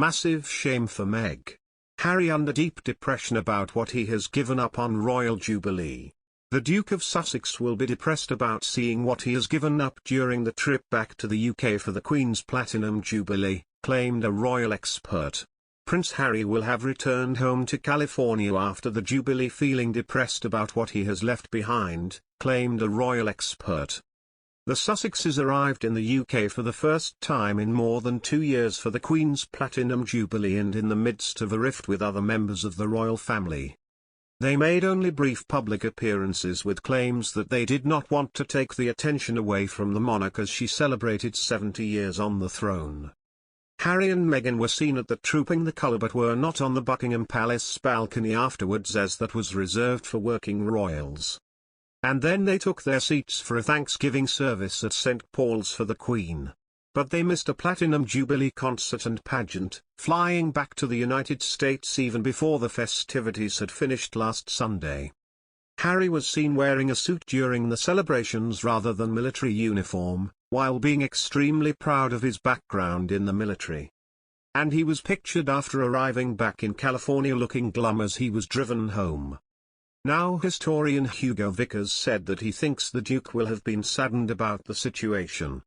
Massive shame for Meg. Harry under deep depression about what he has given up on Royal Jubilee. The Duke of Sussex will be depressed about seeing what he has given up during the trip back to the UK for the Queen's Platinum Jubilee, claimed a royal expert. Prince Harry will have returned home to California after the Jubilee feeling depressed about what he has left behind, claimed a royal expert. The Sussexes arrived in the UK for the first time in more than 2 years for the Queen's Platinum Jubilee and in the midst of a rift with other members of the royal family. They made only brief public appearances with claims that they did not want to take the attention away from the monarch as she celebrated 70 years on the throne. Harry and Meghan were seen at the Trooping the Colour but were not on the Buckingham Palace balcony afterwards as that was reserved for working royals. And then they took their seats for a Thanksgiving service at St. Paul's for the Queen. But they missed a Platinum Jubilee concert and pageant, flying back to the United States even before the festivities had finished last Sunday. Harry was seen wearing a suit during the celebrations rather than military uniform, while being extremely proud of his background in the military. And he was pictured after arriving back in California looking glum as he was driven home. Now historian Hugo Vickers said that he thinks the Duke will have been saddened about the situation.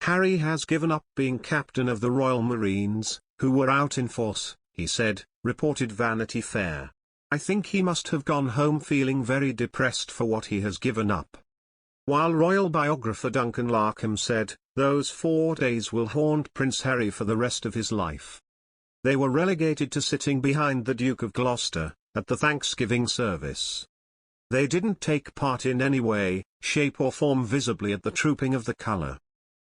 Harry has given up being captain of the Royal Marines, who were out in force, he said, reported Vanity Fair. I think he must have gone home feeling very depressed for what he has given up. While royal biographer Duncan Larkham said, those 4 days will haunt Prince Harry for the rest of his life. They were relegated to sitting behind the Duke of Gloucester, at the Thanksgiving service. They didn't take part in any way, shape or form visibly at the Trooping of the Colour.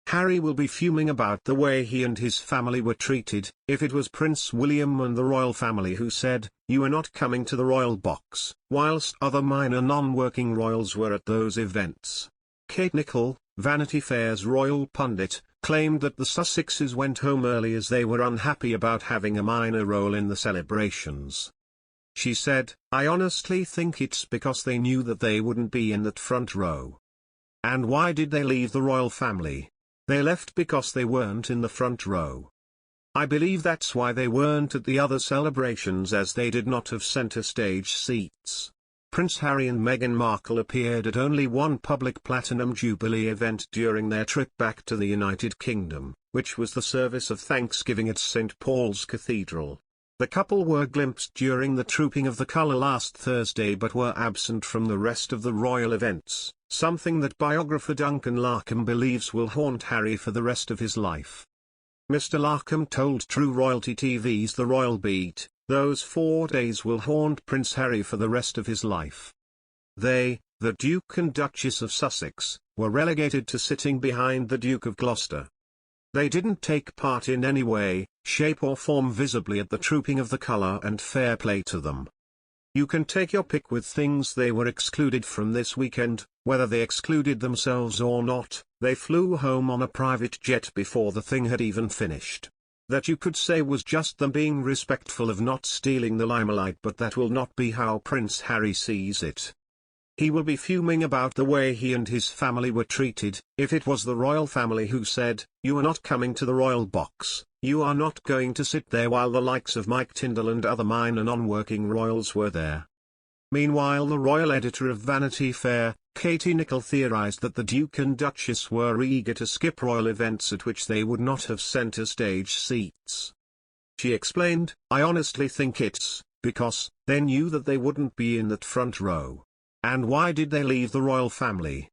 Harry will be fuming about the way he and his family were treated, if it was Prince William and the royal family who said, you are not coming to the royal box, whilst other minor non-working royals were at those events. Kate Nicol, Vanity Fair's royal pundit, claimed that the Sussexes went home early as they were unhappy about having a minor role in the celebrations. She said, I honestly think it's because they knew that they wouldn't be in that front row. And why did they leave the royal family? They left because they weren't in the front row. I believe that's why they weren't at the other celebrations as they did not have centre stage seats. Prince Harry and Meghan Markle appeared at only one public Platinum Jubilee event during their trip back to the United Kingdom, which was the service of Thanksgiving at St. Paul's Cathedral. The couple were glimpsed during the Trooping of the Colour last Thursday but were absent from the rest of the royal events, something that biographer Duncan Larkham believes will haunt Harry for the rest of his life. Mr. Larkham told True Royalty TV's The Royal Beat, those 4 days will haunt Prince Harry for the rest of his life. They, the Duke and Duchess of Sussex, were relegated to sitting behind the Duke of Gloucester. They didn't take part in any way, shape or form visibly at the Trooping of the Colour and fair play to them. You can take your pick with things they were excluded from this weekend, whether they excluded themselves or not. They flew home on a private jet before the thing had even finished. That you could say was just them being respectful of not stealing the limelight, but that will not be how Prince Harry sees it. He will be fuming about the way he and his family were treated, if it was the royal family who said, you are not coming to the royal box, you are not going to sit there while the likes of Mike Tyndall and other minor non-working royals were there. Meanwhile the royal editor of Vanity Fair, Katie Nicol, theorized that the Duke and Duchess were eager to skip royal events at which they would not have centre stage seats. She explained, I honestly think it's because they knew that they wouldn't be in that front row. And why did they leave the royal family?